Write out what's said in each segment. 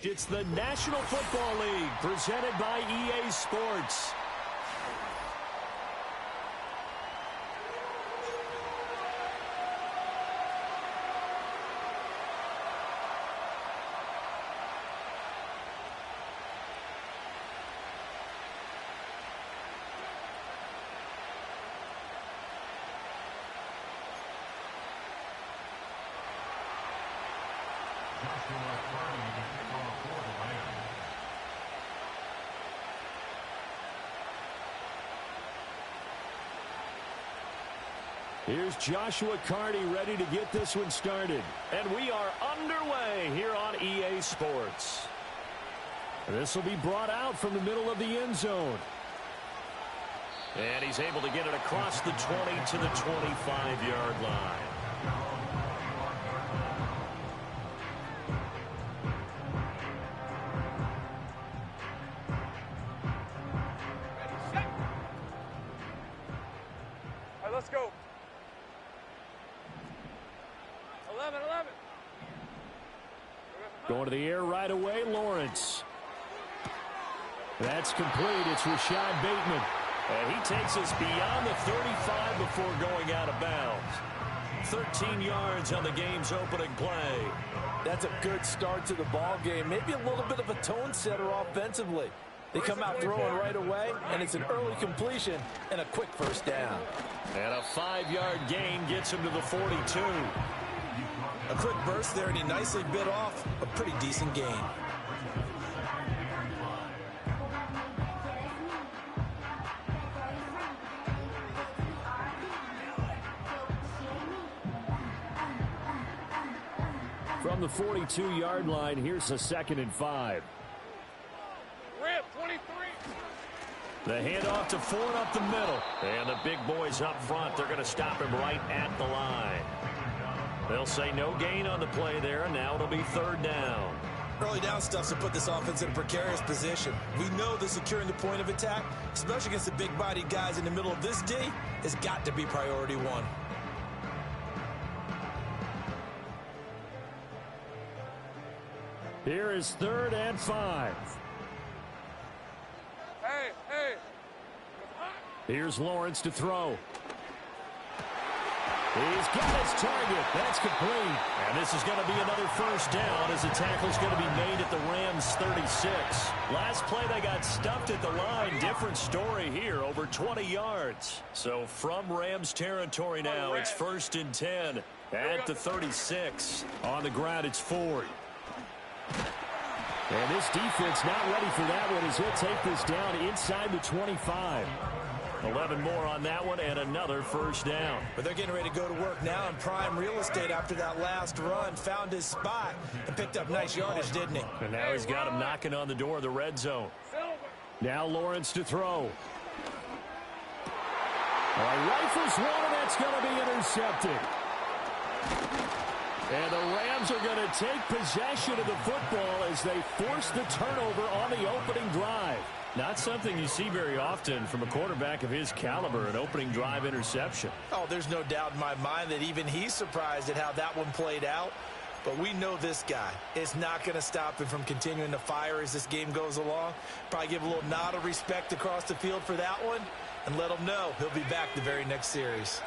It's the National Football League presented by EA Sports. Here's Joshua Carney ready to get this one started. And we are underway here on EA Sports. This will be brought out from the middle of the end zone. And he's able to get it across the 20 to the 25-yard line. All right, let's go. 11. Going to the air right away, Lawrence. That's complete. It's Rashad Bateman. And he takes us beyond the 35 before going out of bounds. 13 yards on the game's opening play. That's a good start to the ball game. Maybe a little bit of a tone setter offensively. They come out throwing right away, and it's an early completion and a quick first down. And a 5-yard gain gets him to the 42. A quick burst there, and he nicely bit off a pretty decent gain. From the 42-yard line, here's a 2nd and 5. Rip, 23. The handoff to Ford up the middle. And the big boys up front, they're going to stop him right at the line. They'll say no gain on the play there, and now it'll be 3rd down. Early down stuff's to put this offense in a precarious position. We know that securing the point of attack, especially against the big-bodied guys in the middle of this D, has got to be priority one. Here is 3rd and 5. Hey. Here's Lawrence to throw. He's got his target. That's complete. And this is going to be another first down as the tackle's going to be made at the Rams' 36. Last play they got stuffed at the line. Different story here, over 20 yards. So from Rams territory now, it's 1st and 10 at the 36. On the ground, it's Ford. And this defense not ready for that one as he'll take this down inside the 25. 11 more on that one and another first down. But they're getting ready to go to work now in prime real estate after that last run. Found his spot and picked up nice yardage, didn't he? And now he's got him knocking on the door of the red zone. Now Lawrence to throw. Rifles one, and that's going to be intercepted. And the Rams are going to take possession of the football as they force the turnover on the opening drive. Not something you see very often from a quarterback of his caliber, an opening drive interception. Oh, there's no doubt in my mind that even he's surprised at how that one played out. But we know this guy is not going to stop him from continuing to fire as this game goes along. Probably give a little nod of respect across the field for that one and let him know he'll be back the very next series.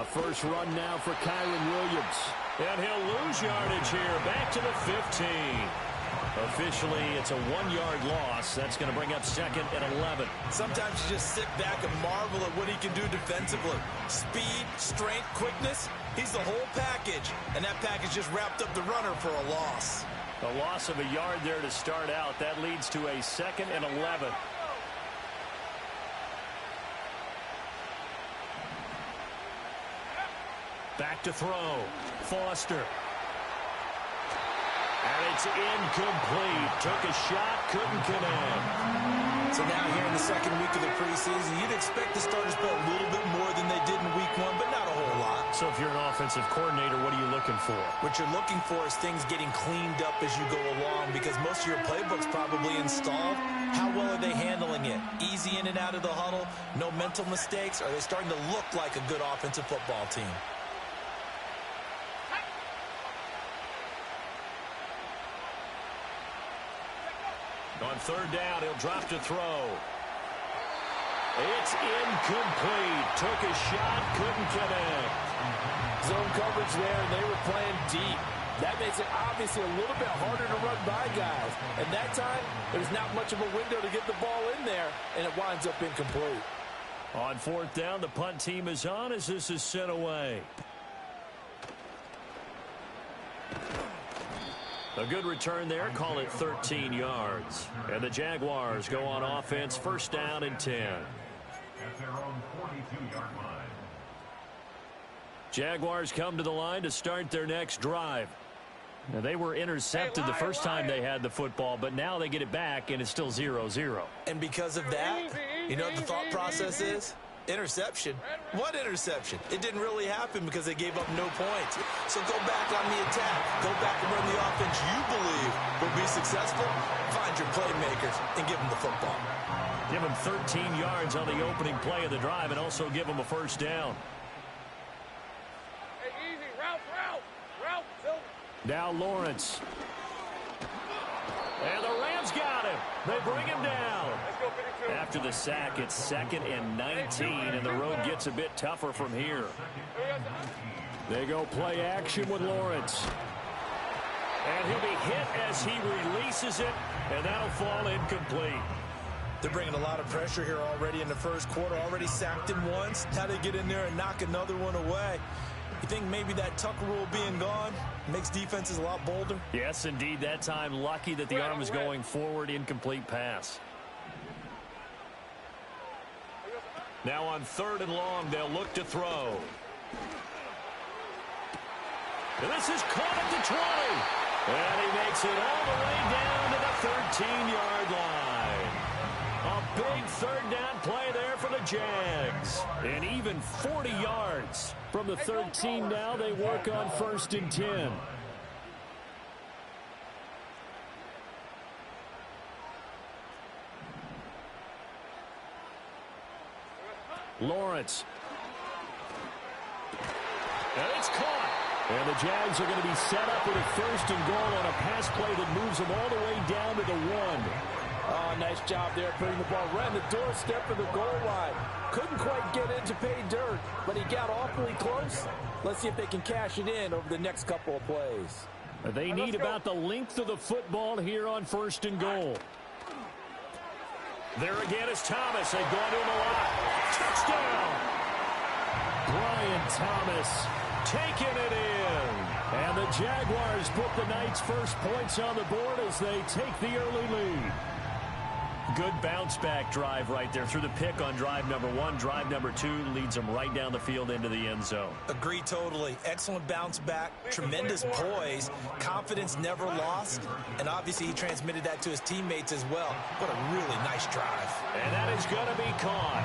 First run now for Kyren Williams. And he'll lose yardage here, back to the 15. Officially, it's a 1-yard loss. That's going to bring up 2nd and 11. Sometimes you just sit back and marvel at what he can do defensively. Speed, strength, quickness, he's the whole package. And that package just wrapped up the runner for a loss. A loss of a yard there to start out. That leads to a 2nd and 11. Back to throw. Foster. And it's incomplete. Took a shot, couldn't connect. So now here in the 2nd week of the preseason, you'd expect the starters to play a little bit more than they did in week 1, but not a whole lot. So if you're an offensive coordinator, what are you looking for? What you're looking for is things getting cleaned up as you go along, because most of your playbook's probably installed. How well are they handling it? Easy in and out of the huddle, no mental mistakes? Are they starting to look like a good offensive football team? On third down, he'll drop to throw. It's incomplete. Took a shot, couldn't connect. Zone coverage there, and they were playing deep. That makes it obviously a little bit harder to run by guys. And that time, there's not much of a window to get the ball in there, and it winds up incomplete. On fourth down, the punt team is on as this is sent away. A good return there. Call it 13 yards. And the Jaguars go on offense, first down and 10. At their own 42-yard line. Jaguars come to the line to start their next drive. Now, they were intercepted the first time they had the football, but now they get it back, and it's still 0-0. And because of that, you know what the thought process is? Interception. What interception? It didn't really happen because they gave up no points. So go back on the attack. Go back and run the offense you believe will be successful. Find your playmakers and give them the football. Give them 13 yards on the opening play of the drive and also give them a first down. Hey, easy. Route. Silver. Now Lawrence. And the Rams got him. They bring him down. Let's go 52. After the sack, it's 2nd and 19, and the road gets a bit tougher from here. They go play action with Lawrence. And he'll be hit as he releases it, and that'll fall incomplete. They're bringing a lot of pressure here already in the first quarter. Already sacked him once. Now they get in there and knock another one away. You think maybe that Tucker rule being gone makes defenses a lot bolder? Yes, indeed. That time, lucky that the arm was going forward. Incomplete pass. Now on 3rd and long, they'll look to throw. And this is caught at the 20. And he makes it all the way down to the 13-yard line. A big third down play there for the Jags. And even 40 yards. From the 13 now, they work on 1st and 10. Lawrence. And it's caught. And the Jags are going to be set up with a 1st and goal on a pass play that moves them all the way down to the 1. Oh, nice job there putting the ball right on the doorstep of the goal line. Couldn't quite get in to pay dirt, but he got awfully close. Let's see if they can cash it in over the next couple of plays. They need about the length of the football here on 1st and goal. There again is Thomas. They've gone to him a lot. Touchdown! Brian Thomas taking it in. And the Jaguars put the Knights' first points on the board as they take the early lead. Good bounce-back drive right there through the pick on drive number 1. Drive number 2 leads them right down the field into the end zone. Agree totally. Excellent bounce back, tremendous poise, confidence never lost, and obviously he transmitted that to his teammates as well. What a really nice drive. And that is going to be caught.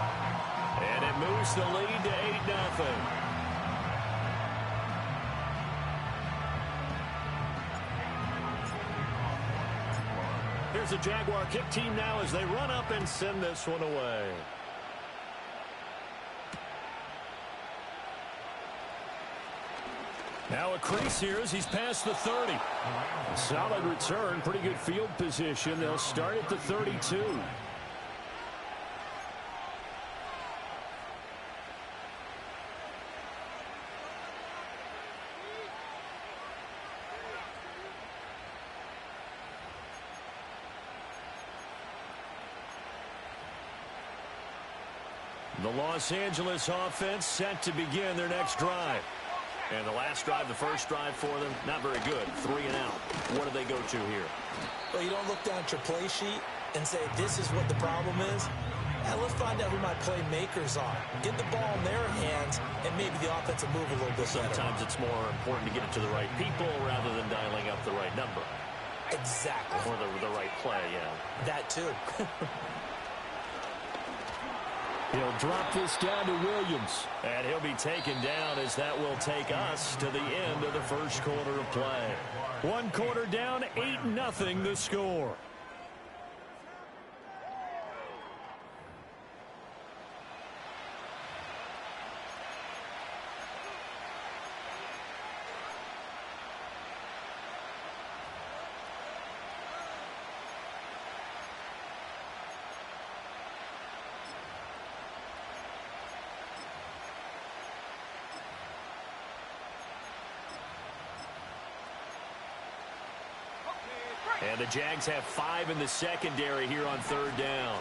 And it moves the lead to 8-0. Here's the Jaguar kick team now as they run up and send this one away. Now a crease here as he's past the 30. A solid return, pretty good field position. They'll start at the 32. The Los Angeles offense set to begin their next drive. And the last drive, the first drive for them, not very good. 3 and out. What do they go to here? Well, you don't look down at your play sheet and say, this is what the problem is. Let's find out who my playmakers are. Get the ball in their hands, and maybe the offense will move a little bit better. Sometimes it's more important to get it to the right people rather than dialing up the right number. Exactly. Or the right play, yeah. That too. He'll drop this down to Williams. And he'll be taken down as that will take us to the end of the first quarter of play. 1 quarter down, 8-0 the score. And the Jags have 5 in the secondary here on 3rd down.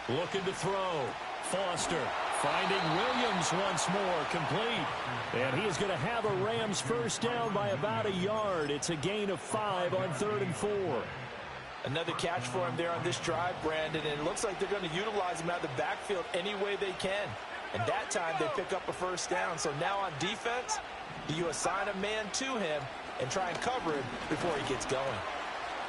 Looking to throw. Foster finding Williams once more, complete. And he is going to have a Rams first down by about a yard. It's a gain of 5 on 3rd and 4. Another catch for him there on this drive, Brandon, and it looks like they're going to utilize him out of the backfield any way they can. And that time they pick up a first down. So now on defense, do you assign a man to him and try and cover him before he gets going?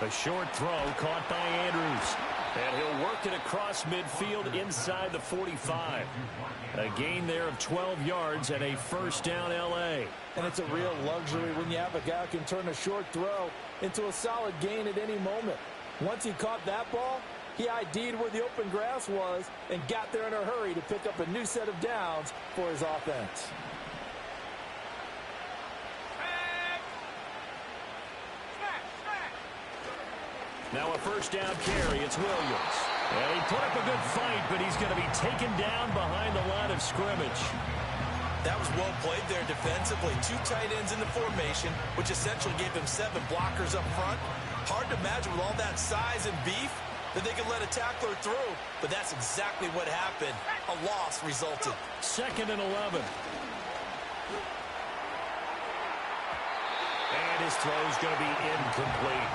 A short throw caught by Andrews. And he'll work it across midfield inside the 45. A gain there of 12 yards and a first down L.A. And it's a real luxury when you have a guy who can turn a short throw into a solid gain at any moment. Once he caught that ball, he ID'd where the open grass was and got there in a hurry to pick up a new set of downs for his offense. Now a first down carry. It's Williams. And he put up a good fight, but he's going to be taken down behind the line of scrimmage. That was well played there defensively. 2 tight ends in the formation, which essentially gave them 7 blockers up front. Hard to imagine with all that size and beef that they could let a tackler through, but that's exactly what happened. A loss resulted. 2nd and 11. And his throw is going to be incomplete.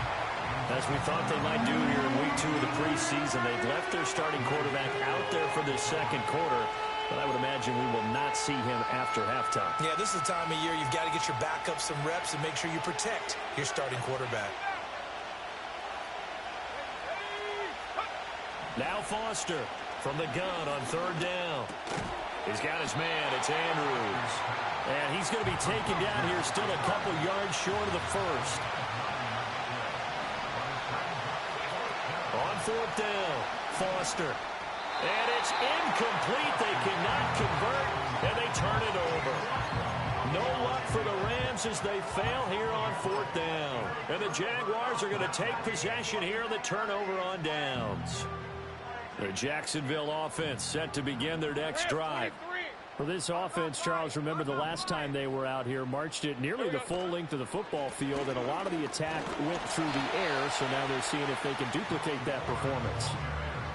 As we thought they might do here in week 2 of the preseason, they've left their starting quarterback out there for this 2nd quarter, but I would imagine we will not see him after halftime. Yeah, this is the time of year you've got to get your backup some reps and make sure you protect your starting quarterback. Now Foster from the gun on 3rd down. He's got his man. It's Andrews. And he's going to be taken down here still a couple yards short of the first. On 4th down, Foster. And it's incomplete. They cannot convert, and they turn it over. No luck for the Rams as they fail here on 4th down. And the Jaguars are going to take possession here on the turnover on downs. The Jacksonville offense set to begin their next drive. For this offense, Charles, remember the last time they were out here, marched it nearly the full length of the football field, and a lot of the attack went through the air, so now they're seeing if they can duplicate that performance.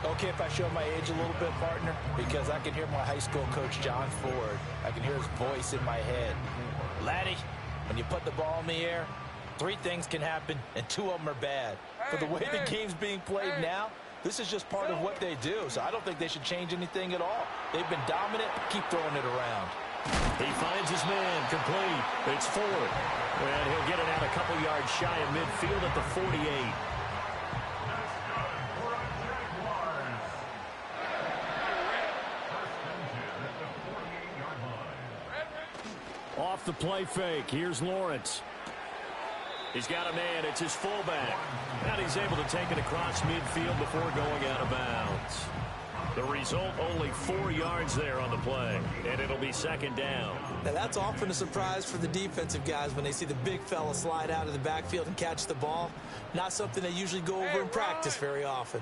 Okay, if I show my age a little bit, partner, because I can hear my high school coach, John Ford. I can hear his voice in my head. Laddie, when you put the ball in the air, 3 things can happen, and 2 of them are bad. But the way the game's being played now, this is just part of what they do, so I don't think they should change anything at all. They've been dominant. Keep throwing it around. He finds his man, complete. It's Ford. And he'll get it out a couple yards shy of midfield at the 48. Off the play fake. Here's Lawrence. He's got a man. It's his fullback. And he's able to take it across midfield before going out of bounds. The result, only 4 yards there on the play. And it'll be 2nd down. Now, that's often a surprise for the defensive guys when they see the big fella slide out of the backfield and catch the ball. Not something they usually go over in practice very often.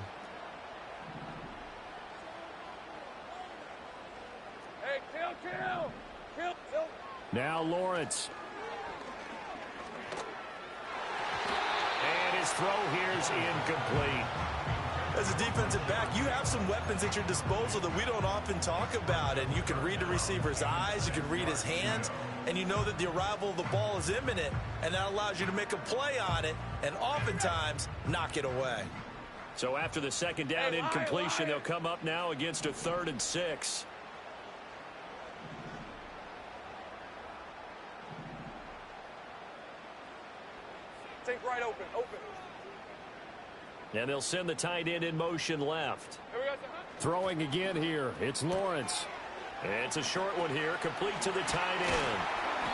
Hey, kill. Now Lawrence. And his throw here is incomplete. As a defensive back, you have some weapons at your disposal that we don't often talk about. And you can read the receiver's eyes, you can read his hands, and you know that the arrival of the ball is imminent, and that allows you to make a play on it and oftentimes knock it away. So after the 2nd down incompletion, they'll come up now against a 3rd and 6. Take right open. And they'll send the tight end in motion left. Here we go. Throwing again here. It's Lawrence. It's a short one here, complete to the tight end.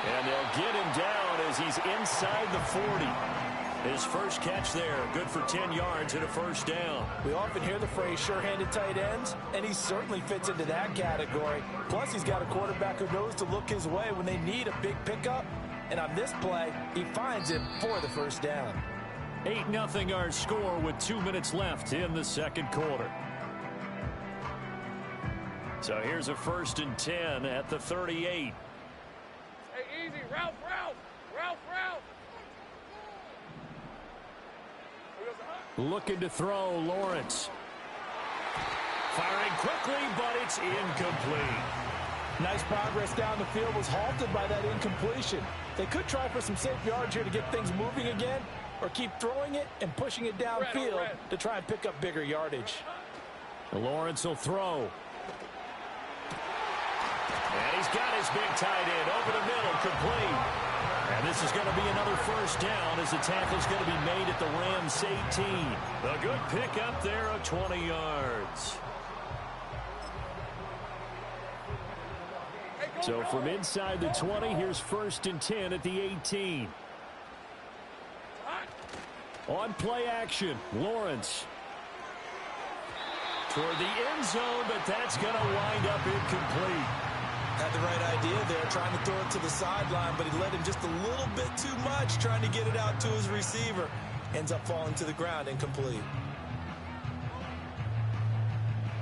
And they'll get him down as he's inside the 40. His first catch there, good for 10 yards and a first down. We often hear the phrase sure-handed tight ends, and he certainly fits into that category. Plus, he's got a quarterback who knows to look his way when they need a big pickup. And on this play, he finds him for the first down. 8-0 our score with 2 minutes left in the 2nd quarter. So here's a 1st and 10 at the 38. Hey, easy. Ralph. Looking to throw, Lawrence. Firing quickly, but it's incomplete. Nice progress down the field was halted by that incompletion. They could try for some safe yards here to get things moving again, or keep throwing it and pushing it downfield to try and pick up bigger yardage. Lawrence will throw. And he's got his big tight end over the middle, complete. And this is going to be another 1st down as the tackle's going to be made at the Rams 18. A good pick up there of 20 yards. So from inside the 20, here's 1st and 10 at the 18. On play action, Lawrence. Toward the end zone, but that's going to wind up incomplete. Had the right idea there, trying to throw it to the sideline, but he let him just a little bit too much, trying to get it out to his receiver. Ends up falling to the ground, incomplete.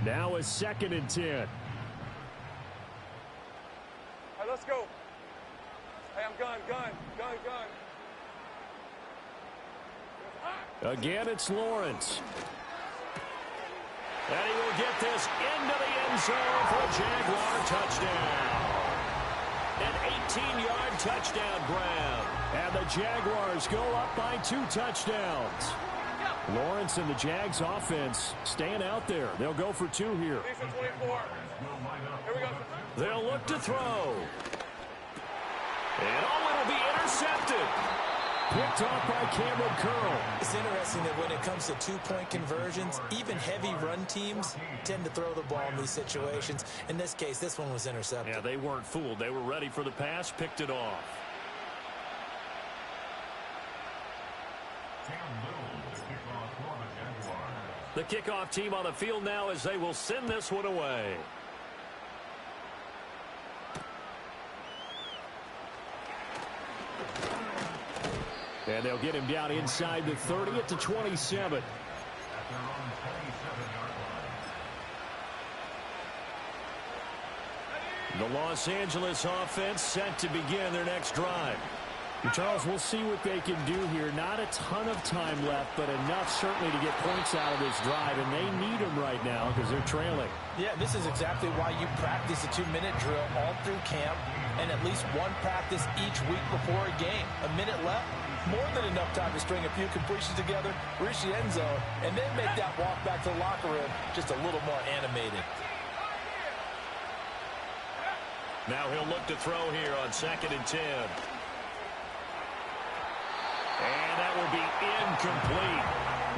Now a 2nd and 10. All right, let's go. Hey, I'm gun. Again, it's Lawrence. And he will get this into the end zone for a Jaguar touchdown. An 18-yard touchdown grab. And the Jaguars go up by 2 touchdowns. Lawrence and the Jags offense staying out there. They'll go for 2 here. Decent 24. Here we go. They'll look to throw. And it'll be intercepted. Picked off by Cameron Curl. It's interesting that when it comes to 2-point conversions, even heavy run teams tend to throw the ball in these situations. In this case, this one was intercepted. Yeah, they weren't fooled. They were ready for the pass, picked it off. The kickoff team on the field now as they will send this one away. And they'll get him down inside the 30 at the 27. The Los Angeles offense set to begin their next drive. Charles, we'll see what they can do here. Not a ton of time left, but enough certainly to get points out of this drive, and they need them right now because they're trailing. Yeah, this is exactly why you practice a 2-minute drill all through camp and at least one practice each week before a game. A minute left, more than enough time to string a few completions together, reach the end zone, and then make that walk back to the locker room just a little more animated. Now he'll look to throw here on 2nd and 10. And that will be incomplete.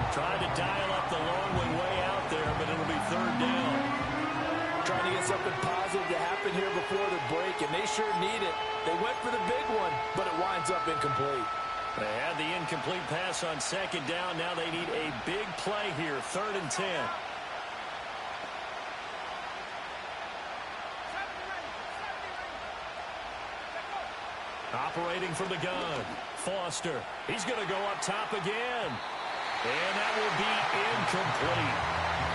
Trying to dial up the long one way out there, but it'll be 3rd down. Trying to get something positive to happen here before the break, and they sure need it. They went for the big one, but it winds up incomplete. They had the incomplete pass on 2nd down. Now they need a big play here, 3rd and 10. Operating from the gun, Foster. He's going to go up top again. And that will be incomplete.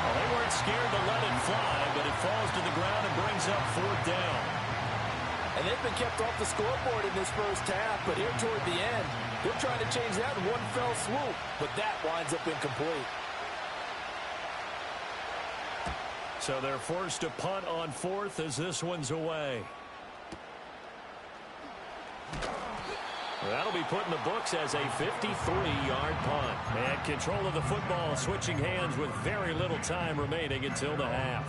Well, they weren't scared to let it fly, but it falls to the ground and brings up 4th down. And they've been kept off the scoreboard in this first half, but here toward the end, they're trying to change that in one fell swoop, but that winds up incomplete. So they're forced to punt on 4th as this one's away. That'll be put in the books as a 53-yard punt. And control of the football switching hands with very little time remaining until the half.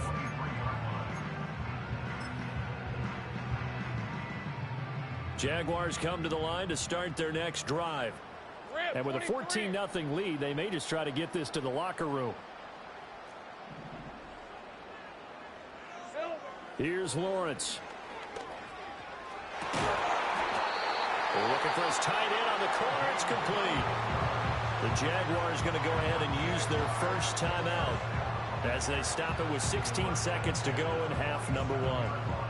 Jaguars come to the line to start their next drive. And with a 14-0 lead, they may just try to get this to the locker room. Here's Lawrence. Looking for his tight end on the corner. It's complete. The Jaguars going to go ahead and use their first timeout as they stop it with 16 seconds to go in half number 1.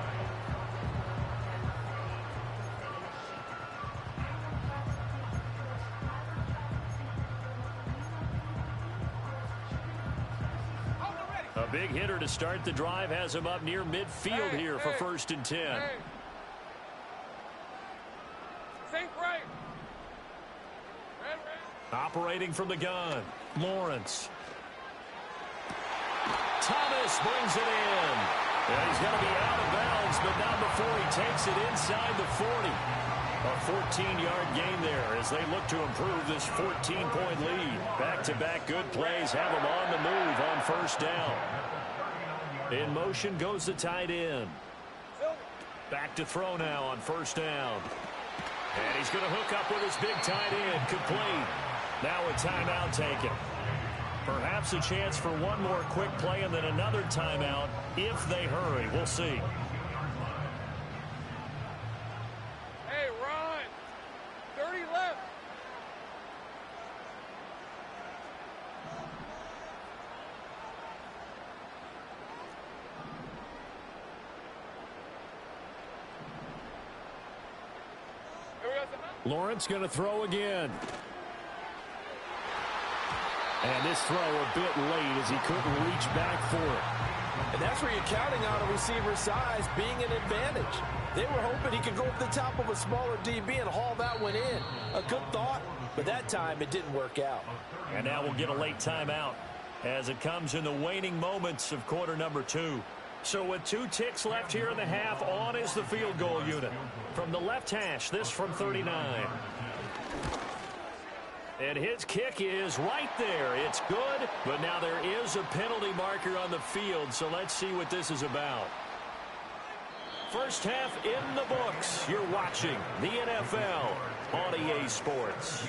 A big hitter to start the drive has him up near midfield here for 1st and 10. Sink right. Red. Operating from the gun, Lawrence. Thomas brings it in. And he's going to be out of bounds, but not before he takes it inside the 40. A 14-yard gain there as they look to improve this 14-point lead. Back-to-back good plays have them on the move on 1st down. In motion goes the tight end. Back to throw now on 1st down. And he's going to hook up with his big tight end. Complete. Now a timeout taken. Perhaps a chance for one more quick play and then another timeout if they hurry. We'll see. Hey, Ron. 30 left. Lawrence going to throw again. And this throw a bit late as he couldn't reach back for it. And that's where you're counting on a receiver's size being an advantage. They were hoping he could go over the top of a smaller DB and haul that one in. A good thought, but that time it didn't work out. And now we'll get a late timeout as it comes in the waning moments of quarter number 2. So with 2 ticks left here in the half, on is the field goal unit. From the left hash, this from 39. And his kick is right there. It's good, but now there is a penalty marker on the field, so let's see what this is about. First half in the books. You're watching the NFL on EA Sports.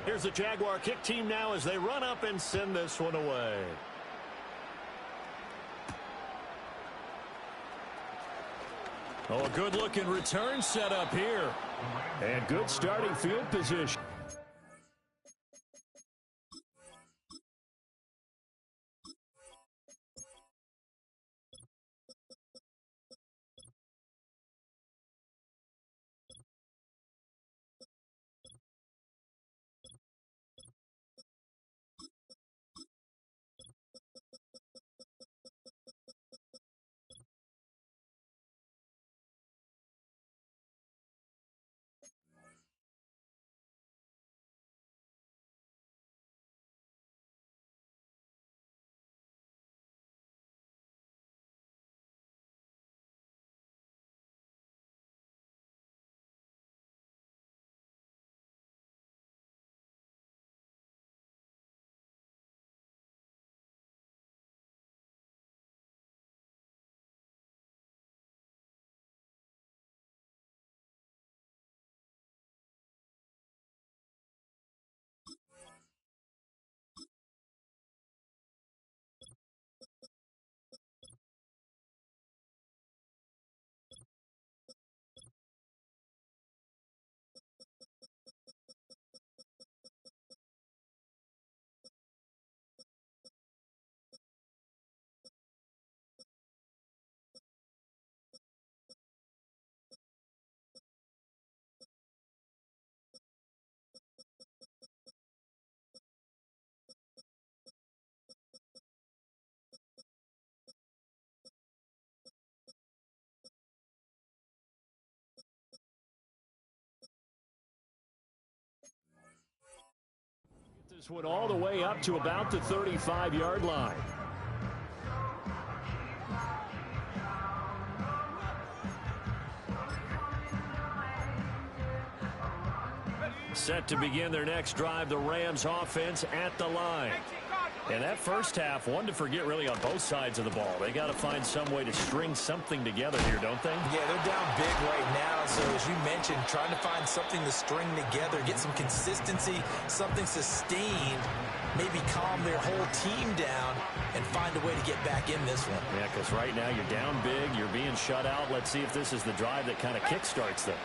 Here's the Jaguar kick team now as they run up and send this one away. Oh, a good-looking return set up here. And good starting field position. This one all the way up to about the 35-yard line. Set to begin their next drive, the Rams offense at the line. And that first half, one to forget really on both sides of the ball. They got to find some way to string something together here, don't they? Yeah, they're down big right now. So as you mentioned, trying to find something to string together, get some consistency, something sustained, maybe calm their whole team down and find a way to get back in this one. Yeah, because right now you're down big, you're being shut out. Let's see if this is the drive that kind of kickstarts them.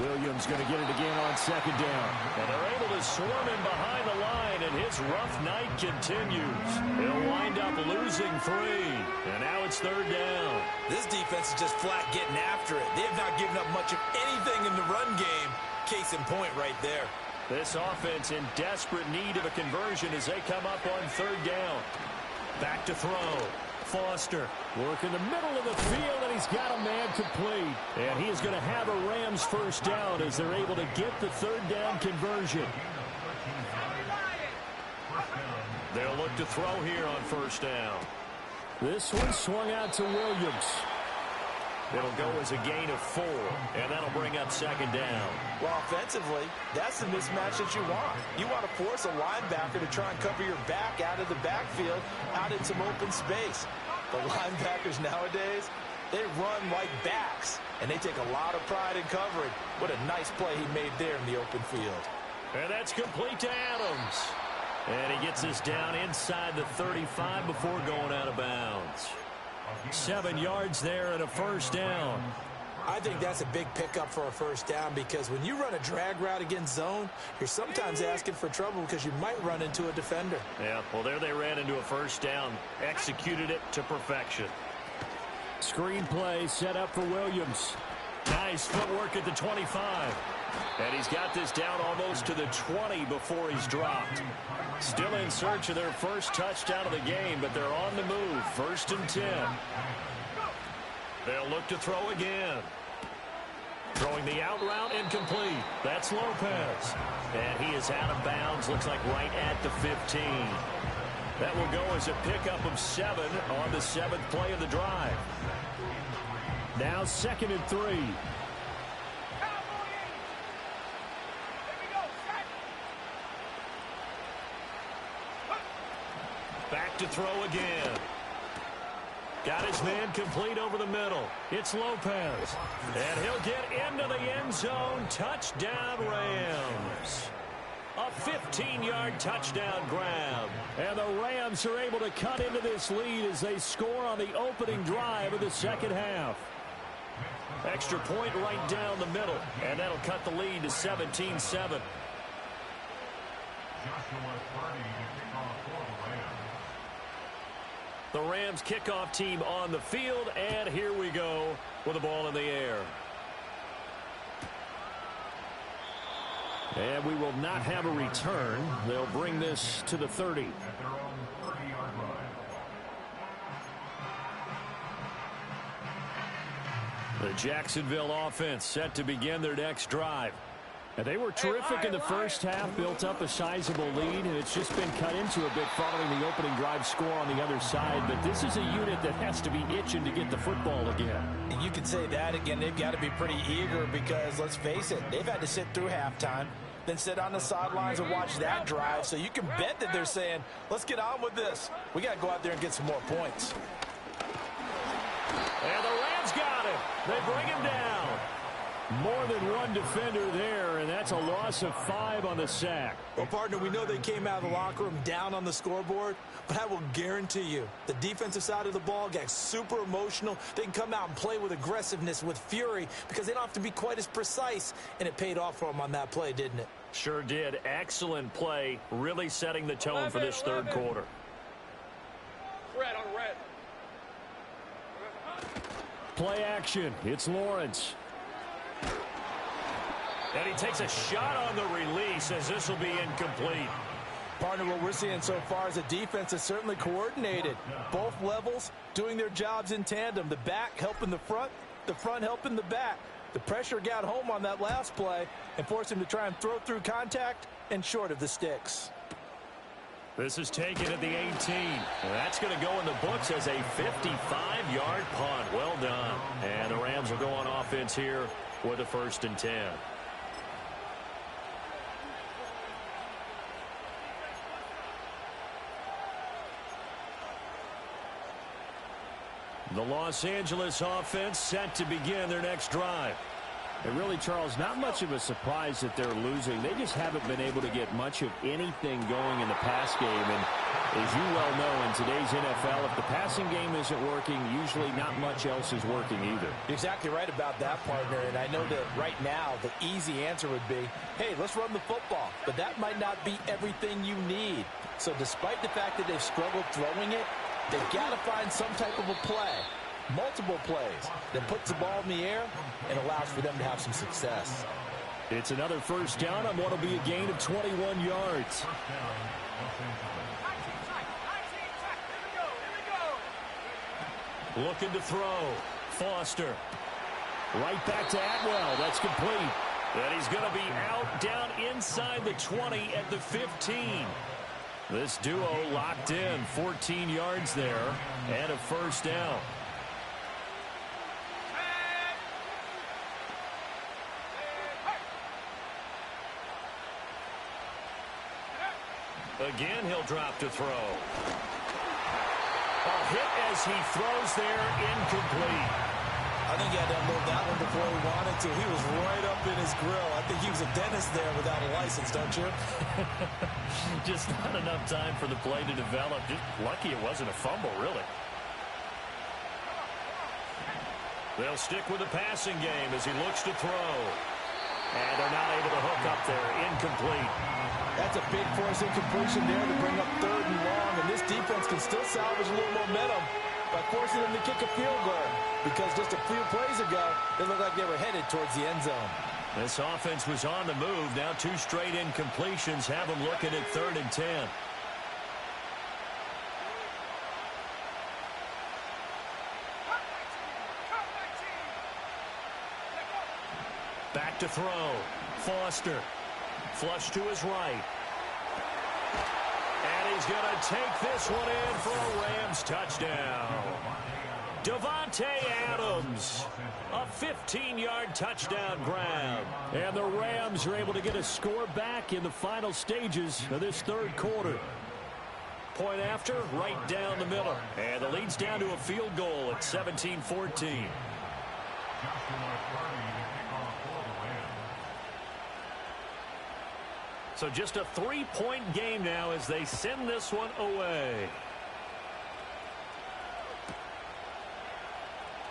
Williams going to get it again on second down. And they're able to swarm him behind the line, and his rough night continues. He'll wind up losing 3. And now it's third down. This defense is just flat getting after it. They have not given up much of anything in the run game. Case in point right there. This offense in desperate need of a conversion as they come up on third down. Back to throw. Foster working the middle of the field, and he's got a man complete. And he is going to have a Rams first down as they're able to get the third down conversion. They'll look to throw here on first down. This one swung out to Williams. It'll go as a gain of 4, and that'll bring up second down. Well, offensively, that's the mismatch that you want. You want to force a linebacker to try and cover your back out of the backfield, out in some open space. The linebackers nowadays, they run like backs, and they take a lot of pride in covering. What a nice play he made there in the open field. And that's complete to Adams. And he gets this down inside the 35 before going out of bounds. 7 yards there and a first down. I think that's a big pickup for a first down because when you run a drag route against zone, you're sometimes asking for trouble because you might run into a defender. Yeah, well, there they ran into a first down. Executed it to perfection. Screen play set up for Williams. Nice footwork at the 25. And he's got this down almost to the 20 before he's dropped. Still in search of their first touchdown of the game, but they're on the move. 1st and 10. They'll look to throw again. Throwing the out route, incomplete. That's Lopez. And he is out of bounds, looks like right at the 15. That will go as a pickup of 7 on the 7th play of the drive. Now 2nd and 3. Back to throw again. Got his man complete over the middle. It's Lopez. And he'll get into the end zone. Touchdown, Rams. A 15-yard touchdown grab. And the Rams are able to cut into this lead as they score on the opening drive of the second half. Extra point right down the middle. And that'll cut the lead to 17-7. The Rams kickoff team on the field, and here we go with the ball in the air. And we will not have a return. They'll bring this to the 30. At their own 30-yard line. The Jacksonville offense set to begin their next drive. And they were terrific in the first half, built up a sizable lead, and it's just been cut into a bit following the opening drive score on the other side. But this is a unit that has to be itching to get the football again. And you can say that again. They've got to be pretty eager because, let's face it, they've had to sit through halftime, then sit on the sidelines and watch that drive. So you can bet that they're saying, let's get on with this. We got to go out there and get some more points. And the Rams got him. They bring him down. More than one defender there, and that's a loss of 5 on the sack. Well, partner, we know they came out of the locker room down on the scoreboard, but I will guarantee you the defensive side of the ball got super emotional. They can come out and play with aggressiveness, with fury, because they don't have to be quite as precise, and it paid off for them on that play, didn't it? Sure did. Excellent play, really setting the tone for this third quarter. Red on red. Play action. It's Lawrence. And he takes a shot on the release as this will be incomplete. Partner, what we're seeing so far is a defense that's certainly coordinated. Both levels doing their jobs in tandem. The back helping the front helping the back. The pressure got home on that last play and forced him to try and throw through contact and short of the sticks. This is taken at the 18. And that's going to go in the books as a 55-yard punt. Well done. And the Rams will go on offense here with a 1st and 10. The Los Angeles offense set to begin their next drive. And really, Charles, not much of a surprise that they're losing. They just haven't been able to get much of anything going in the pass game. And as you well know, in today's NFL, if the passing game isn't working, usually not much else is working either. You're exactly right about that, partner. And I know that right now the easy answer would be, hey, let's run the football. But that might not be everything you need. So despite the fact that they've struggled throwing it, they've got to find some type of a play, multiple plays, that puts the ball in the air and allows for them to have some success. It's another first down on what will be a gain of 21 yards. Looking to throw. Foster. Right back to Atwell. That's complete. And he's going to be out down inside the 20 at the 15. This duo locked in. 14 yards there and a first down. Again, he'll drop to throw. A hit as he throws there, incomplete. I think he had to unload that one before he wanted to. He was right up in his grill. I think he was a dentist there without a license, don't you? Just not enough time for the play to develop. Just lucky it wasn't a fumble, really. They'll stick with the passing game as he looks to throw. And they're not able to hook up there. Incomplete. That's a big force incompletion there to bring up 3rd and long. And this defense can still salvage a little momentum by forcing them to kick a field goal. Because just a few plays ago, they looked like they were headed towards the end zone. This offense was on the move. Now 2 straight incompletions have them looking at 3rd and 10. Back to throw. Foster. Flush to his right. And he's going to take this one in for a Rams touchdown. Davante Adams. A 15-yard touchdown grab. And the Rams are able to get a score back in the final stages of this 3rd quarter. Point after, right down the middle. And the lead's down to a field goal at 17-14. So just a 3-point game now as they send this one away.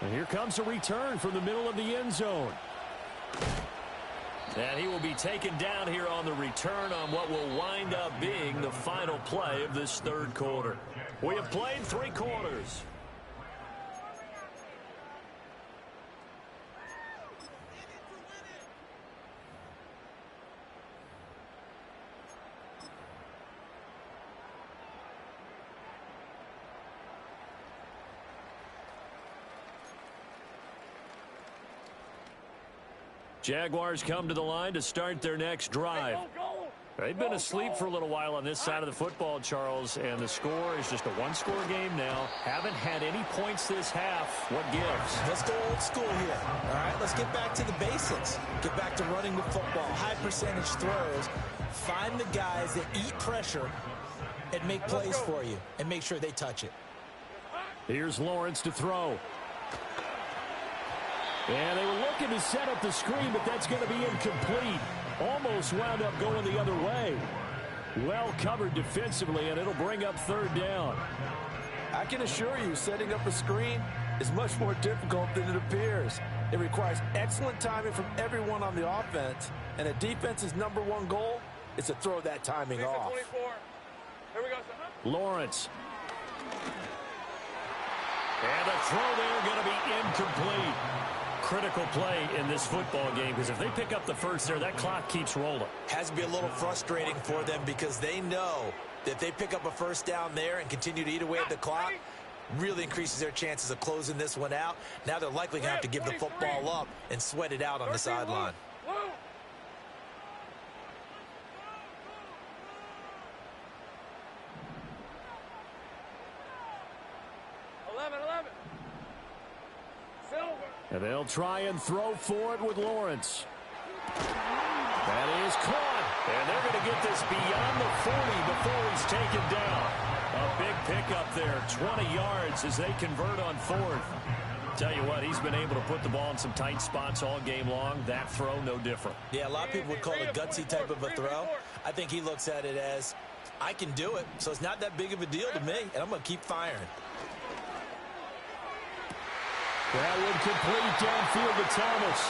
And here comes a return from the middle of the end zone. And he will be taken down here on the return on what will wind up being the final play of this 3rd quarter. We have played 3 quarters. Jaguars come to the line to start their next drive. They've been asleep for a little while on this side of the football, Charles, and the score is just a 1-score game now. Haven't had any points this half. What gives? Let's go old school here. All right, let's get back to the basics. Get back to running the football, high percentage throws. Find the guys that eat pressure and make plays for you and make sure they touch it. Here's Lawrence to throw. And they were looking to set up the screen, but that's going to be incomplete. Almost wound up going the other way. Well covered defensively, and it'll bring up 3rd down. I can assure you, setting up a screen is much more difficult than it appears. It requires excellent timing from everyone on the offense, and a defense's #1 goal is to throw that timing off. 24. Here we go, son. Lawrence. And the throw there going to be incomplete. Critical play in this football game because if they pick up the first there, that clock keeps rolling. Has to be a little frustrating for them because they know that if they pick up a first down there and continue to eat away at the clock, really increases their chances of closing this one out. Now they're likely going to have to give the football up and sweat it out on the sideline. 11. Silver. And they'll try and throw for it with Lawrence. That is caught. And they're going to get this beyond the 40 before he's taken down. A big pickup there, 20 yards as they convert on fourth. Tell you what, he's been able to put the ball in some tight spots all game long. That throw, no different. Yeah, a lot of people would call it a gutsy type of a throw. I think he looks at it as, I can do it, so it's not that big of a deal to me, and I'm going to keep firing. That would complete downfield to Thomas.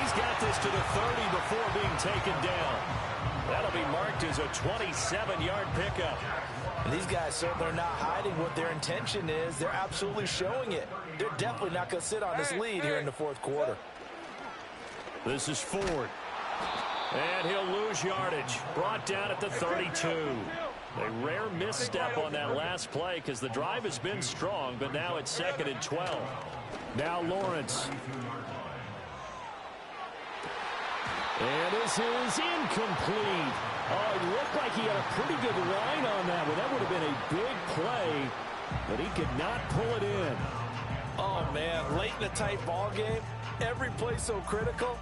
He's got this to the 30 before being taken down. That'll be marked as a 27-yard pickup. And these guys certainly are not hiding what their intention is. They're absolutely showing it. They're definitely not going to sit on this lead here in the fourth quarter. This is Ford. And he'll lose yardage. Brought down at the 32. A rare misstep on that last play because the drive has been strong, but now it's 2nd and 12. Now Lawrence. And this is incomplete. Oh, it looked like he had a pretty good line on that one. That would have been a big play, but he could not pull it in. Oh, man, late in a tight ball game, every play so critical.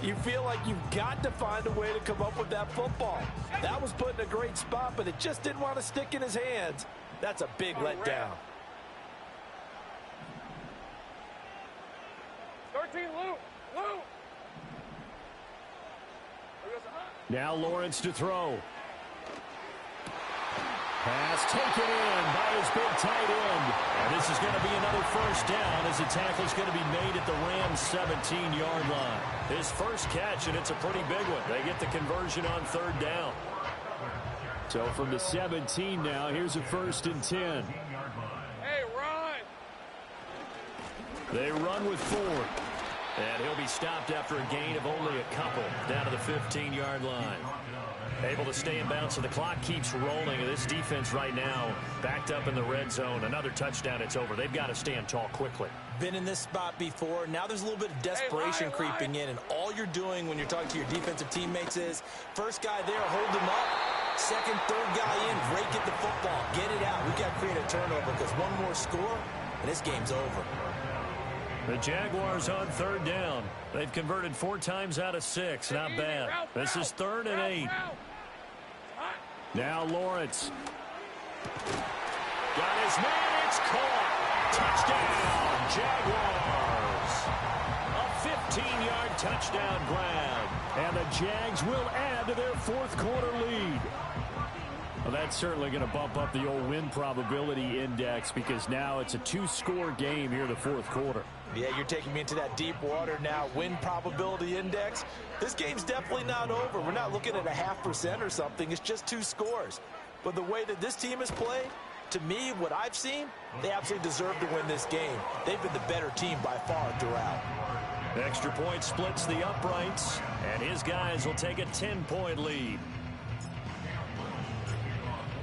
You feel like you've got to find a way to come up with that football. That was put in a great spot, but it just didn't want to stick in his hands. That's a big letdown. 13, Luke. Now Lawrence to throw. Pass taken in by his big tight end. And this is going to be another first down as the tackle's going to be made at the Rams' 17-yard line. His first catch, and it's a pretty big one. They get the conversion on 3rd down. So from the 17 now, here's a 1st and 10. Hey, run! They run with Ford. And he'll be stopped after a gain of only a couple down to the 15-yard line. Able to stay in bounds, so the clock keeps rolling. This defense right now backed up in the red zone. Another touchdown, it's over. They've got to stand tall quickly. Been in this spot before. Now there's a little bit of desperation creeping in, and all you're doing when you're talking to your defensive teammates is first guy there, hold him up. Second, third guy in, rake at the football. Get it out. We've got to create a turnover because one more score, and this game's over. The Jaguars on 3rd down. They've converted 4 times out of 6. Not bad. This is 3rd and 8. Now Lawrence. Got his man. It's caught. Touchdown, Jaguars. A 15-yard touchdown grab. And the Jags will add to their 4th quarter lead. Well, that's certainly going to bump up the old win probability index because now it's a 2-score game here in the 4th quarter. Yeah, you're taking me into that deep water now. Win probability index. This game's definitely not over. We're not looking at a 0.5% or something. It's just 2 scores. But the way that this team has played, to me, what I've seen, they absolutely deserve to win this game. They've been the better team by far throughout. Extra point splits the uprights, and his guys will take a 10-point lead.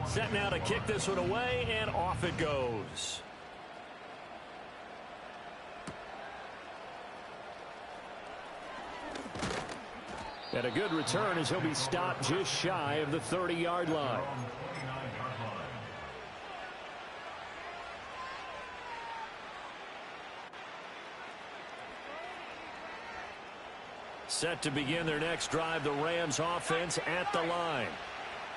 Set now to kick this one away, and off it goes. And a good return as he'll be stopped just shy of the 30-yard line. Set to begin their next drive, the Rams offense at the line.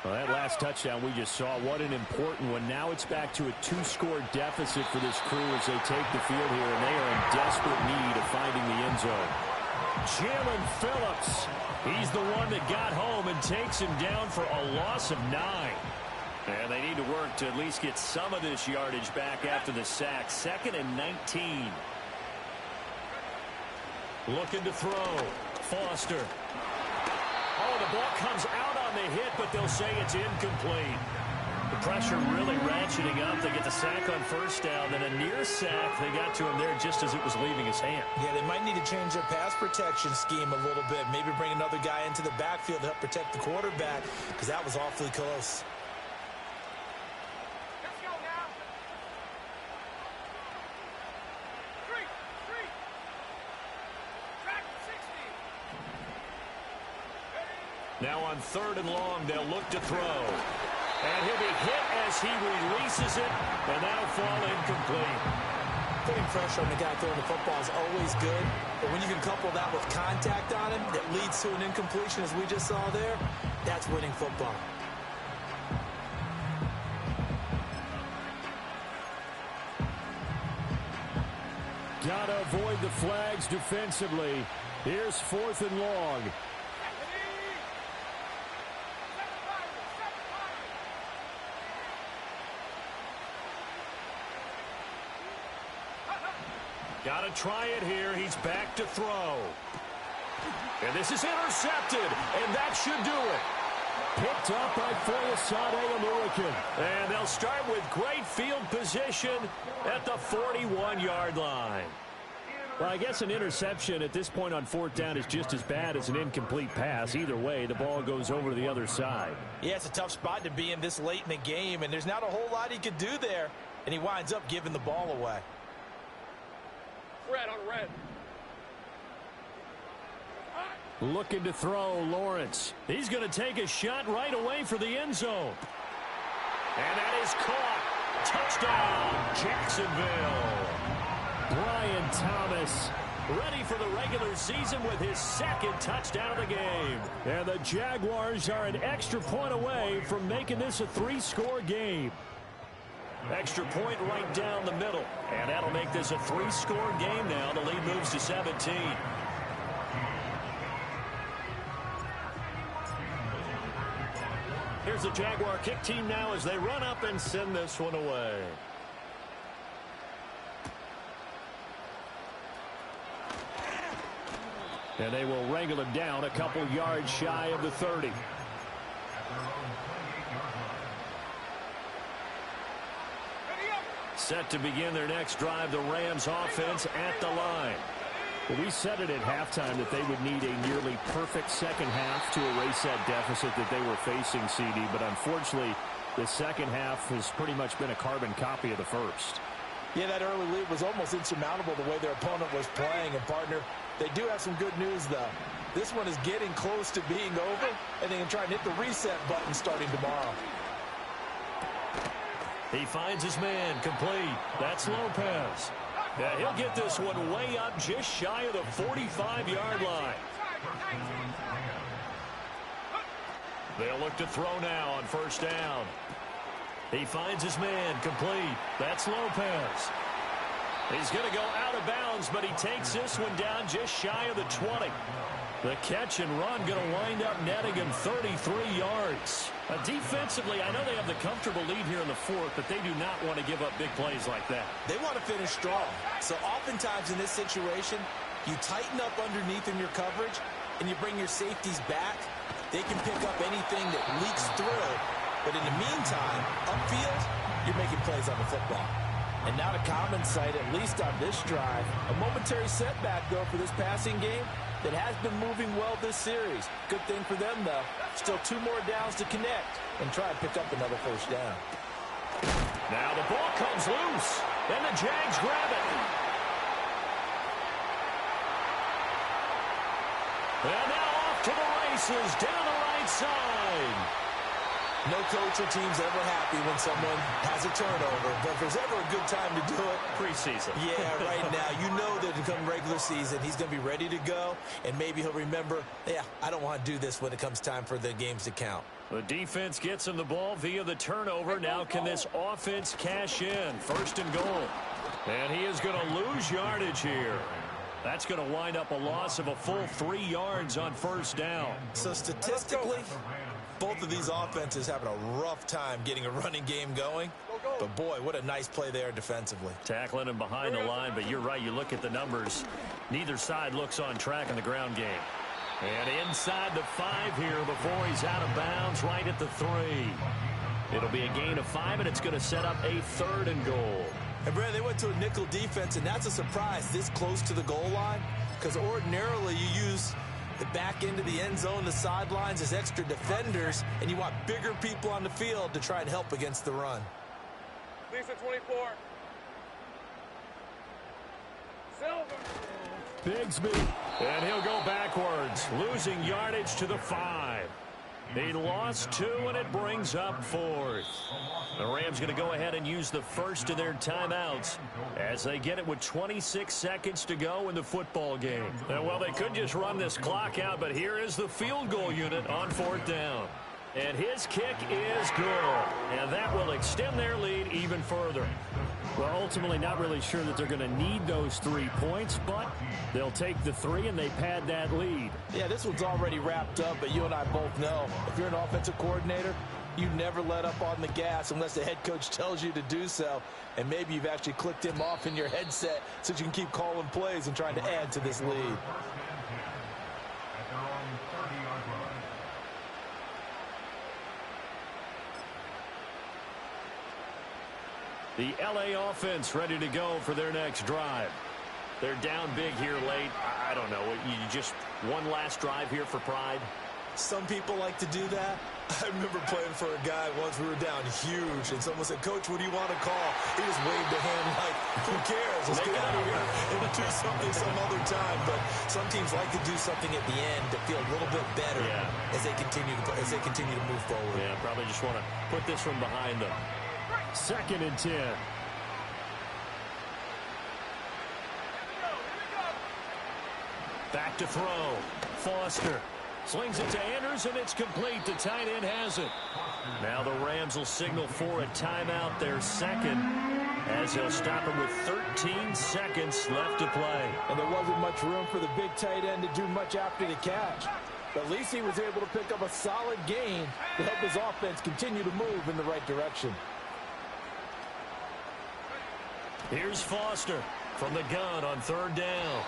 Well, that last touchdown we just saw, what an important one. Now it's back to a 2-score deficit for this crew as they take the field here, and they are in desperate need of finding the end zone. Jalen Phillips, he's the one that got home and takes him down for a loss of 9. And they need to work to at least get some of this yardage back after the sack. 2nd and 19. Looking to throw. Foster. Oh, the ball comes out on the hit, but they'll say it's incomplete. The pressure really ratcheting up. They get the sack on 1st down, then a near sack. They got to him there just as it was leaving his hand. Yeah, they might need to change their pass protection scheme a little bit. Maybe bring another guy into the backfield to help protect the quarterback, because that was awfully close. Let's go now. 3. Track 60. Now on 3rd and long, they'll look to throw. And he'll be hit as he releases it, and that'll fall incomplete. Putting pressure on the guy throwing the football is always good, but when you can couple that with contact on him that leads to an incompletion, as we just saw there, that's winning football. flags defensively. Here's 4th and long. Got to try it here. He's back to throw. And this is intercepted, and that should do it. Picked up by Foyesade Oluokun. And they'll start with great field position at the 41-yard line. Well, I guess an interception at this point on 4th down is just as bad as an incomplete pass. Either way, the ball goes over to the other side. Yeah, it's a tough spot to be in this late in the game, and there's not a whole lot he could do there, and he winds up giving the ball away. Red on red. Looking to throw, Lawrence. He's going to take a shot right away for the end zone. And that is caught. Touchdown, Jacksonville. Brian Thomas ready for the regular season with his 2nd touchdown of the game. And the Jaguars are an extra point away from making this a 3-score game. Extra point right down the middle. And that'll make this a 3-score game now. The lead moves to 17. Here's the Jaguar kick team now as they run up and send this one away. And they will wrangle him down a couple yards shy of the 30. Set to begin their next drive, the Rams offense at the line. Well, we said it at halftime that they would need a nearly perfect second half to erase that deficit that they were facing, CD. But unfortunately, the second half has pretty much been a carbon copy of the first. Yeah, that early lead was almost insurmountable the way their opponent was playing. And, partner, they do have some good news, though. This one is getting close to being over, and they can try and hit the reset button starting tomorrow. He finds his man, complete. That's Lopez. Yeah, he'll get this one way up just shy of the 45-yard line. They'll look to throw now on 1st down. He finds his man, complete. That's Lopez. He's going to go out of bounds, but he takes this one down just shy of the 20. The catch and run going to wind up netting him 33 yards. Defensively, I know they have the comfortable lead here in the 4th, but they do not want to give up big plays like that. They want to finish strong. So oftentimes in this situation, you tighten up underneath in your coverage, and you bring your safeties back. They can pick up anything that leaks through. But in the meantime, upfield, you're making plays on the football. And not a common sight, at least on this drive. A momentary setback, though, for this passing game that has been moving well this series. Good thing for them, though. Still 2 more downs to connect and try and pick up another 1st down. Now the ball comes loose, and the Jags grab it. And now off to the races down the right side. No coach or team's ever happy when someone has a turnover, but if there's ever a good time to do it, preseason. Yeah, right now. You know that come regular season, he's going to be ready to go, and maybe he'll remember, yeah, I don't want to do this when it comes time for the games to count. The defense gets him the ball via the turnover. Now can this offense cash in? 1st and goal. And he is going to lose yardage here. That's going to wind up a loss of a full 3 yards on 1st down. So statistically, both of these offenses having a rough time getting a running game going. But, boy, what a nice play there defensively. Tackling him behind the line, but you're right. You look at the numbers. Neither side looks on track in the ground game. And inside the 5 here before he's out of bounds, right at the 3. It'll be a gain of 5, and it's going to set up a 3rd and goal. And, Brad, they went to a nickel defense, and that's a surprise this close to the goal line, because ordinarily you use the back end of the end zone, the sidelines as extra defenders, and you want bigger people on the field to try and help against the run. Lisa 24. Silver. Bigsby, and he'll go backwards, losing yardage to the 5. He lost 2, and it brings up 4th. The Rams going to go ahead and use the first of their timeouts as they get it with 26 seconds to go in the football game. And, well, they could just run this clock out, but here is the field goal unit on 4th down. And his kick is good. And that will extend their lead even further. Well, ultimately not really sure that they're going to need those 3 points, but they'll take the 3 and they pad that lead. Yeah, this one's already wrapped up, but you and I both know if you're an offensive coordinator, you never let up on the gas unless the head coach tells you to do so. And maybe you've actually clicked him off in your headset so you can keep calling plays and trying to add to this lead. At their own 30-yard line. The LA offense ready to go for their next drive. They're down big here late. I don't know. You just one last drive here for pride? Some people like to do that. I remember playing for a guy once. We were down huge, and someone said, "Coach, what do you want to call?" He just waved a hand like, who cares? Let's get out of here and do something some other time. But some teams like to do something at the end to feel a little bit better as they continue to move forward. Yeah, probably just want to put this one behind them. 2nd and 10. Back to throw. Foster slings it to Andrews, and it's complete. The tight end has it. Now the Rams will signal for a timeout, their second, as they'll stop it with 13 seconds left to play. And there wasn't much room for the big tight end to do much after the catch. But at least he was able to pick up a solid gain to help his offense continue to move in the right direction. Here's Foster from the gun on 3rd down.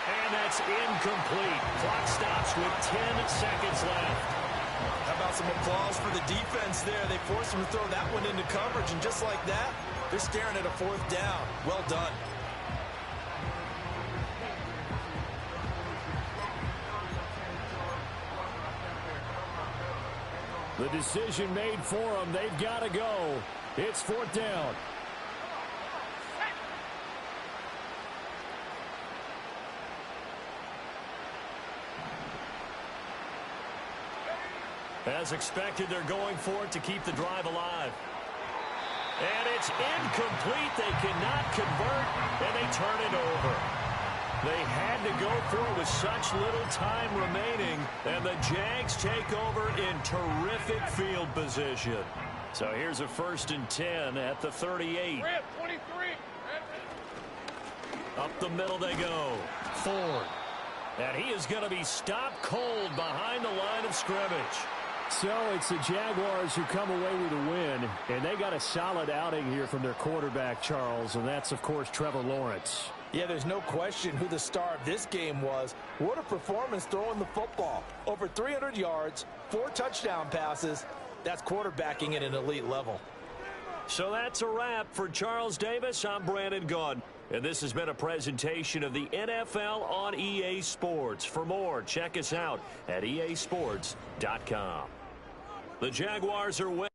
And that's incomplete. Clock stops with 10 seconds left. How about some applause for the defense there? They forced him to throw that one into coverage, and just like that, they're staring at a 4th down. Well done. The decision made for them. They've got to go. It's 4th down. As expected, they're going for it to keep the drive alive. And it's incomplete. They cannot convert, and they turn it over. They had to go for it with such little time remaining, and the Jags take over in terrific field position. So here's a 1st and 10 at the 38. 23. Up the middle they go. Ford. And he is going to be stopped cold behind the line of scrimmage. So it's the Jaguars who come away with a win, and they got a solid outing here from their quarterback, Charles, and that's, of course, Trevor Lawrence. Yeah, there's no question who the star of this game was. What a performance throwing the football. Over 300 yards, 4 touchdown passes. That's quarterbacking at an elite level. So that's a wrap for Charles Davis. I'm Brandon Gaudin, and this has been a presentation of the NFL on EA Sports. For more, check us out at easports.com. The Jaguars are winning.